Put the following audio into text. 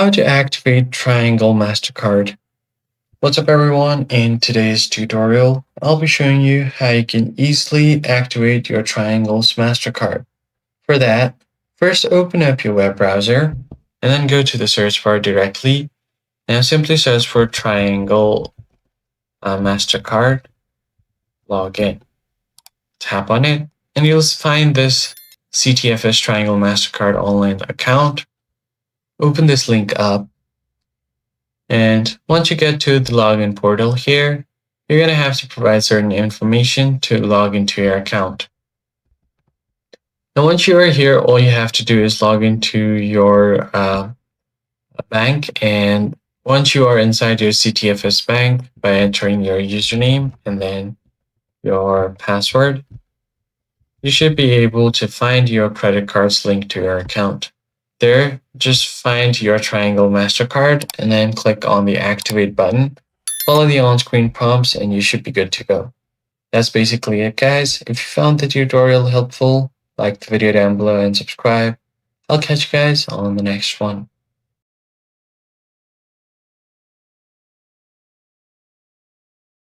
How to activate Triangle Mastercard. What's up everyone? In today's tutorial, I'll be showing you how you can easily activate your Triangle's Mastercard. For that, first open up your web browser and then go to the search bar directly and simply search for Triangle Mastercard, log in. Tap on it and you'll find this CTFS Triangle Mastercard online account. Open this link up. And once you get to the login portal here, you're going to have to provide certain information to log into your account. Now, once you are here, all you have to do is log into your bank. And once you are inside your CTFS bank by entering your username and then your password, you should be able to find your credit cards linked to your account. There, just find your Triangle Mastercard and then click on the Activate button. Follow the on-screen prompts and you should be good to go. That's basically it, guys. If you found the tutorial helpful, like the video down below and subscribe. I'll catch you guys on the next one.